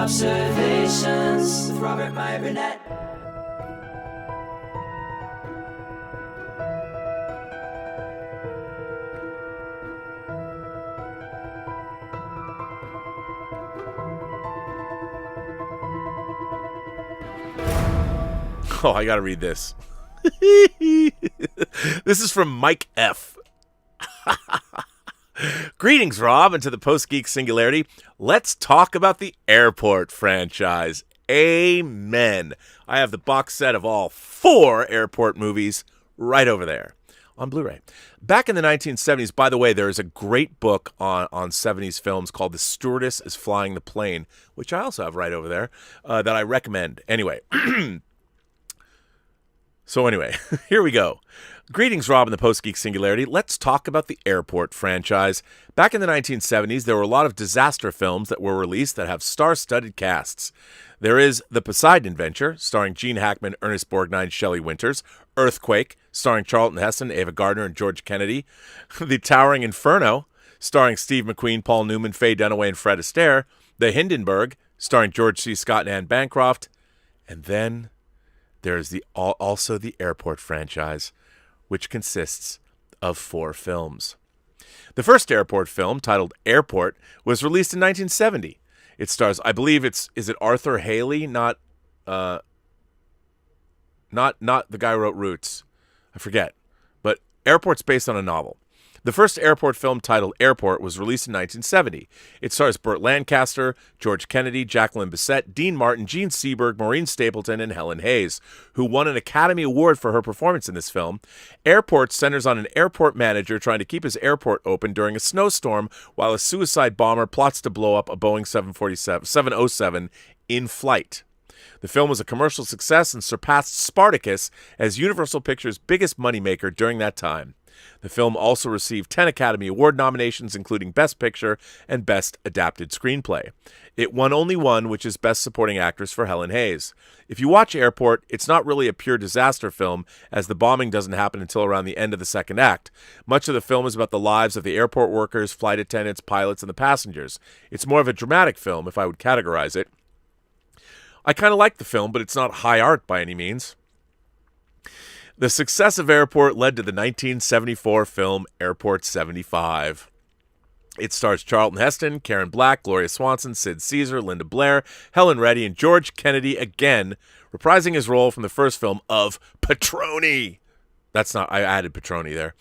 Robservations with Robert, Meyer, Burnett. Oh, I gotta read this. This is from Mike F. Greetings, Rob, and to the Post-Geek Singularity. Let's talk about the Airport franchise. Amen. I have the box set of all 4 Airport movies right over there on Blu-ray. Back in the 1970s, by the way, there is a great book on 70s films called The Stewardess is Flying the Plane, which I also have right over there, that I recommend. Anyway, here we go. Greetings, Rob and the Post-Geek Singularity. Let's talk about the Airport franchise. Back in the 1970s, there were a lot of disaster films that were released that have star-studded casts. There is The Poseidon Adventure, starring Gene Hackman, Ernest Borgnine, Shelley Winters. Earthquake, starring Charlton Heston, Ava Gardner, and George Kennedy. The Towering Inferno, starring Steve McQueen, Paul Newman, Faye Dunaway, and Fred Astaire. The Hindenburg, starring George C. Scott and Anne Bancroft. And then there's also the Airport franchise, which consists of 4 films. The first Airport film, titled Airport, was released in 1970. It stars, I believe is it Arthur Haley, not the guy who wrote Roots. I forget. But Airport's based on a novel. The first Airport film, titled Airport, was released in 1970. It stars Burt Lancaster, George Kennedy, Jacqueline Bisset, Dean Martin, Gene Seberg, Maureen Stapleton, and Helen Hayes, who won an Academy Award for her performance in this film. Airport centers on an airport manager trying to keep his airport open during a snowstorm while a suicide bomber plots to blow up a Boeing 707 in flight. The film was a commercial success and surpassed Spartacus as Universal Pictures' biggest moneymaker during that time. The film also received 10 Academy Award nominations, including Best Picture and Best Adapted Screenplay. It won only one, which is Best Supporting Actress for Helen Hayes. If you watch Airport, it's not really a pure disaster film, as the bombing doesn't happen until around the end of the second act. Much of the film is about the lives of the airport workers, flight attendants, pilots, and the passengers. It's more of a dramatic film, if I would categorize it. I kind of like the film, but it's not high art by any means. The success of Airport led to the 1974 film Airport 75. It stars Charlton Heston, Karen Black, Gloria Swanson, Sid Caesar, Linda Blair, Helen Reddy, and George Kennedy again, reprising his role from the first film of Petroni. I added Petroni there.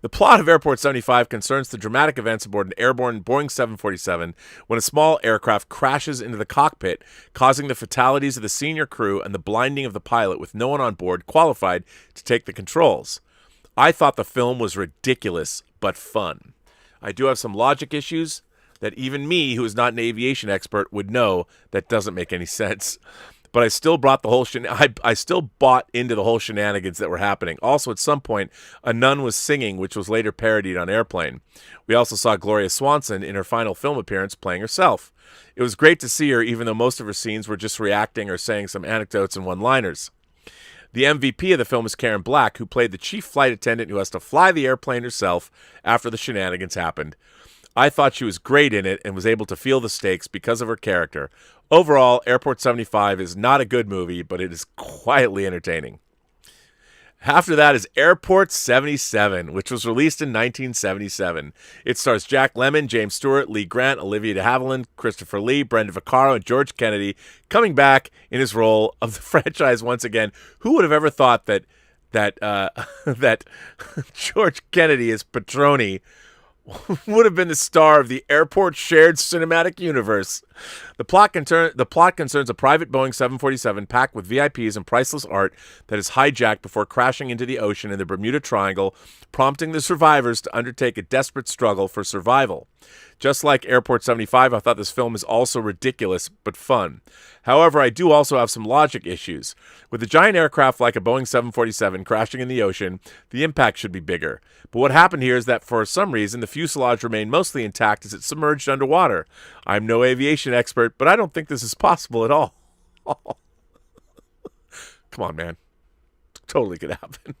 The plot of Airport 75 concerns the dramatic events aboard an airborne Boeing 747 when a small aircraft crashes into the cockpit, causing the fatalities of the senior crew and the blinding of the pilot with no one on board qualified to take the controls. I thought the film was ridiculous, but fun. I do have some logic issues that even me, who is not an aviation expert, would know that doesn't make any sense. But I still brought the whole I still bought into the whole shenanigans that were happening. Also, at some point, a nun was singing, which was later parodied on Airplane. We also saw Gloria Swanson in her final film appearance playing herself. It was great to see her, even though most of her scenes were just reacting or saying some anecdotes and one-liners. The MVP of the film is Karen Black, who played the chief flight attendant who has to fly the airplane herself after the shenanigans happened. I thought she was great in it and was able to feel the stakes because of her character. Overall, Airport 75 is not a good movie, but it is quietly entertaining. After that is Airport 77, which was released in 1977. It stars Jack Lemmon, James Stewart, Lee Grant, Olivia de Havilland, Christopher Lee, Brenda Vaccaro, and George Kennedy coming back in his role of the franchise once again. Who would have ever thought that George Kennedy as Petroni would have been the star of the Airport shared cinematic universe? The plot concerns a private Boeing 747 packed with VIPs and priceless art that is hijacked before crashing into the ocean in the Bermuda Triangle, prompting the survivors to undertake a desperate struggle for survival. Just like Airport 75, I thought this film is also ridiculous but fun. However, I do also have some logic issues. With a giant aircraft like a Boeing 747 crashing in the ocean, the impact should be bigger. But what happened here is that for some reason, the fuselage remained mostly intact as it submerged underwater. I'm no aviation expert, but I don't think this is possible at all. Come on, man. Totally could happen.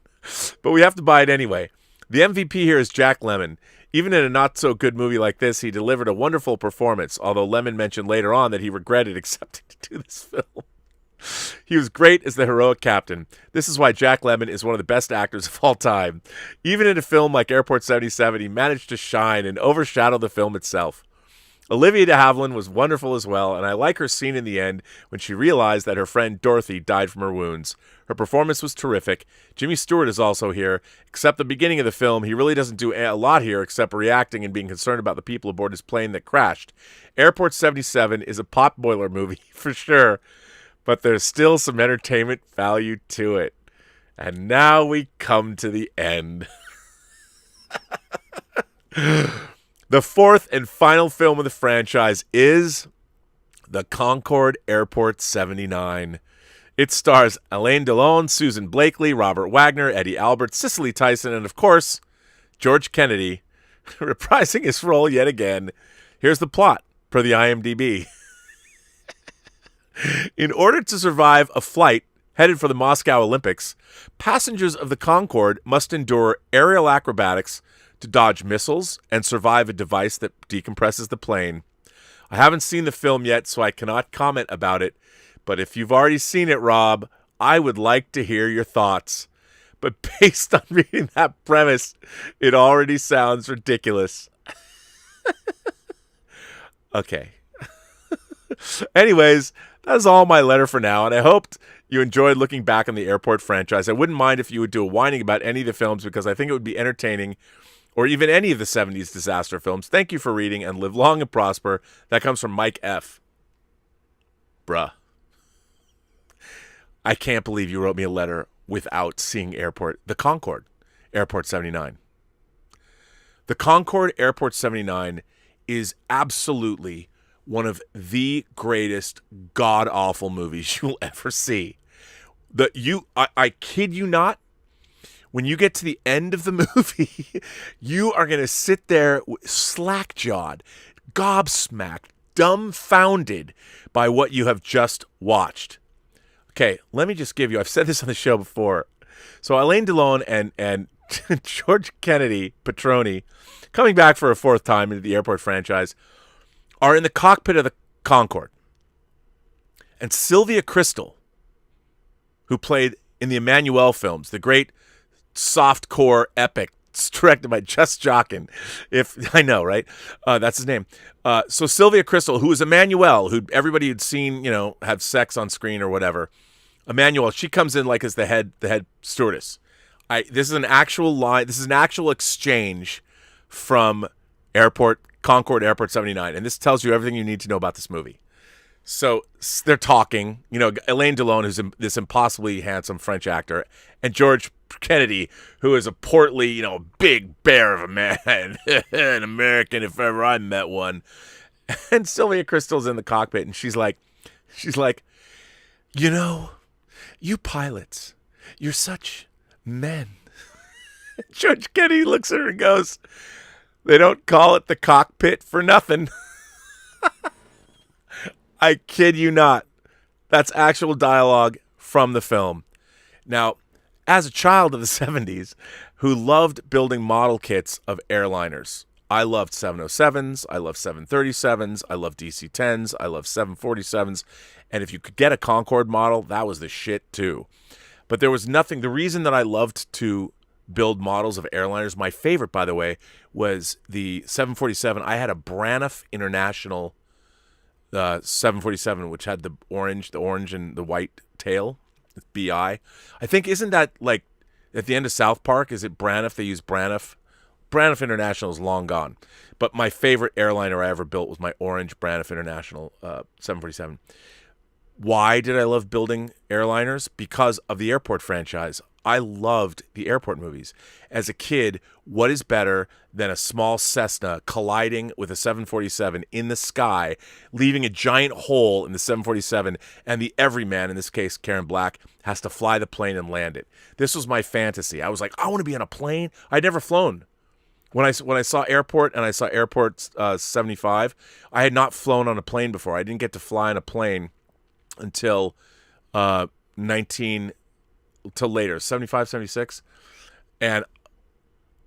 But we have to buy it anyway. The MVP here is Jack Lemmon. Even in a not-so-good movie like this, he delivered a wonderful performance, although Lemmon mentioned later on that he regretted accepting to do this film. He was great as the heroic captain. This is why Jack Lemmon is one of the best actors of all time. Even in a film like Airport 77, he managed to shine and overshadow the film itself. Olivia de Havilland was wonderful as well, and I like her scene in the end when she realized that her friend Dorothy died from her wounds. Her performance was terrific. Jimmy Stewart is also here. Except the beginning of the film, he really doesn't do a lot here except reacting and being concerned about the people aboard his plane that crashed. Airport 77 is a potboiler movie, for sure, but there's still some entertainment value to it. And now we come to the end. The fourth and final film of the franchise is The Concorde Airport 79. It stars Alain Delon, Susan Blakely, Robert Wagner, Eddie Albert, Cicely Tyson, and of course, George Kennedy, reprising his role yet again. Here's the plot, per the IMDb. In order to survive a flight headed for the Moscow Olympics, passengers of the Concorde must endure aerial acrobatics to dodge missiles and survive a device that decompresses the plane. I haven't seen the film yet, so I cannot comment about it, but if you've already seen it, Rob, I would like to hear your thoughts. But based on reading that premise, it already sounds ridiculous. Okay. Anyways, that's all my letter for now, and I hoped you enjoyed looking back on the Airport franchise. I wouldn't mind if you would do a whining about any of the films because I think it would be entertaining, or even any of the 70s disaster films. Thank you for reading, and live long and prosper. That comes from Mike F. Bruh. I can't believe you wrote me a letter without seeing the Concorde, Airport 79. The Concorde Airport 79 is absolutely one of the greatest god-awful movies you'll ever see. I kid you not, when you get to the end of the movie, you are going to sit there slack-jawed, gobsmacked, dumbfounded by what you have just watched. Okay, let me just give you, I've said this on the show before. So Alain Delon and George Kennedy Petroni, coming back for a fourth time into the Airport franchise, are in the cockpit of the Concorde. And Sylvia Crystal, who played in the Emmanuelle films, the great softcore epic directed by Just Jockin. If I know, right? That's his name. So Sylvia Crystal, who was Emmanuelle, who everybody had seen, have sex on screen or whatever. Emmanuelle, she comes in like as the head stewardess. This is an actual line. This is an actual exchange from Concorde Airport 79, and this tells you everything you need to know about this movie. So they're talking, Alain Delon, who's this impossibly handsome French actor, and George Kennedy, who is a portly, big bear of a man, an American if ever I met one. And Sylvia Crystal's in the cockpit, and she's like, you pilots, you're such men. George Kennedy looks at her and goes, they don't call it the cockpit for nothing. I kid you not. That's actual dialogue from the film. Now, as a child of the 70s who loved building model kits of airliners, I loved 707s, I loved 737s, I loved DC-10s, I loved 747s, and if you could get a Concorde model, that was the shit too. But there was nothing, the reason that I loved to build models of airliners, my favorite, by the way, was the 747. I had a Braniff International 747, which had the orange and the white tail, BI. I think, isn't that like at the end of South Park? Is it Braniff? They use Braniff. Braniff International is long gone. But my favorite airliner I ever built was my orange Braniff International 747. Why did I love building airliners? Because of the Airport franchise. I loved the Airport movies. As a kid, what is better than a small Cessna colliding with a 747 in the sky, leaving a giant hole in the 747, and the everyman, in this case Karen Black, has to fly the plane and land it. This was my fantasy. I was like, I want to be on a plane. I'd never flown. When I saw Airport and I saw Airport 75, I had not flown on a plane before. I didn't get to fly on a plane until till later, 75, 76. And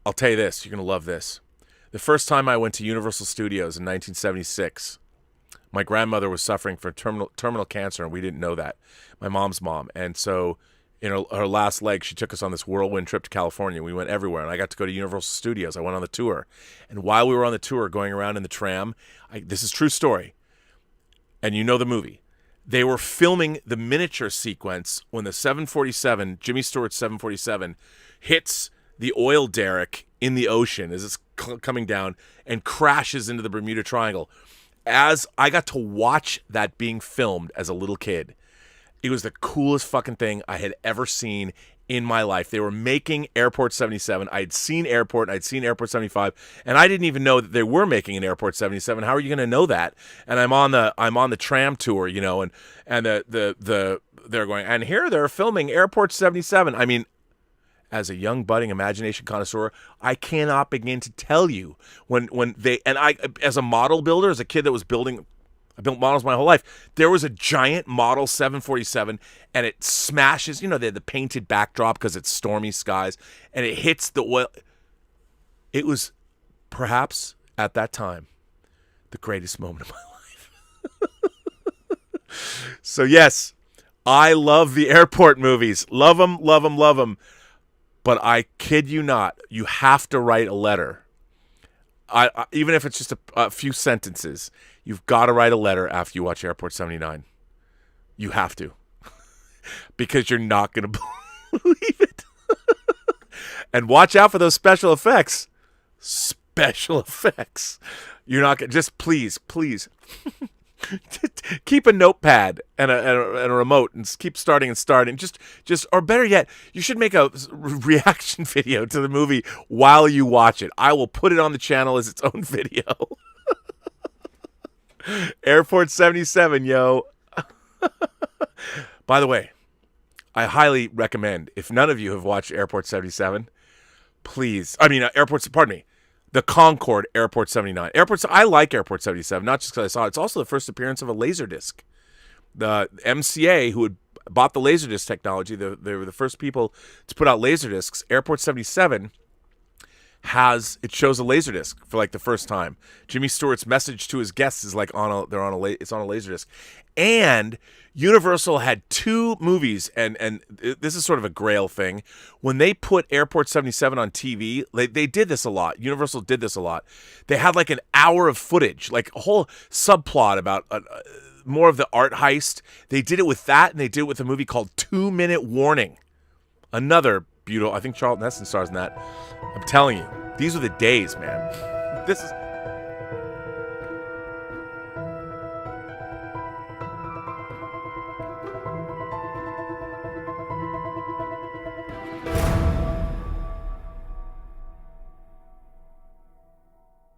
I'll tell you this. You're going to love this. The first time I went to Universal Studios in 1976, my grandmother was suffering from terminal cancer, and we didn't know that. My mom's mom. And so in her last leg, she took us on this whirlwind trip to California. We went everywhere, and I got to go to Universal Studios. I went on the tour. And while we were on the tour going around in the tram, this is true story, and you know the movie. They were filming the miniature sequence when the 747, Jimmy Stewart's 747, hits the oil derrick in the ocean as it's coming down and crashes into the Bermuda Triangle. As I got to watch that being filmed as a little kid, it was the coolest fucking thing I had ever seen in my life. They were making Airport 77. I'd seen Airport, and I'd seen Airport 75, and I didn't even know that they were making an Airport 77. How are you going to know that? And I'm on the tram tour, you know, and they're going, and here they're filming Airport 77. I mean, as a young budding imagination connoisseur, I cannot begin to tell you when they, and I, as a model builder, as a kid that was building, I built models my whole life. There was a giant model 747, and it smashes, you know, they had the painted backdrop because it's stormy skies, and it hits the oil. It was perhaps, at that time, the greatest moment of my life. So yes, I love the airport movies. Love them, love them, love them. But I kid you not, you have to write a letter. Even if it's just a few sentences, you've got to write a letter after you watch Airport 79. You have to. Because you're not going to believe it. And watch out for those special effects. Special effects. You're not going to, just please. Keep a notepad and a remote and keep starting and starting. Just, or better yet, you should make a reaction video to the movie while you watch it. I will put it on the channel as its own video. Airport 77, yo. By the way, I highly recommend, if none of you have watched Airport 77, please, the Concorde Airport 79. I like Airport 77, not just because I saw it. It's also the first appearance of a Laserdisc. The MCA, who had bought the Laserdisc technology, they were the first people to put out Laserdiscs. Airport 77 shows a Laserdisc for like the first time. Jimmy Stewart's message to his guests is like it's on a Laserdisc. And Universal had two movies, and this is sort of a grail thing. When they put Airport 77 on TV, they did this a lot. Universal did this a lot. They had like an hour of footage, like a whole subplot about more of the art heist. They did it with that, and they did it with a movie called 2 Minute Warning. Another beautiful, I think Charlton Heston stars in that. I'm telling you, these are the days, man. This is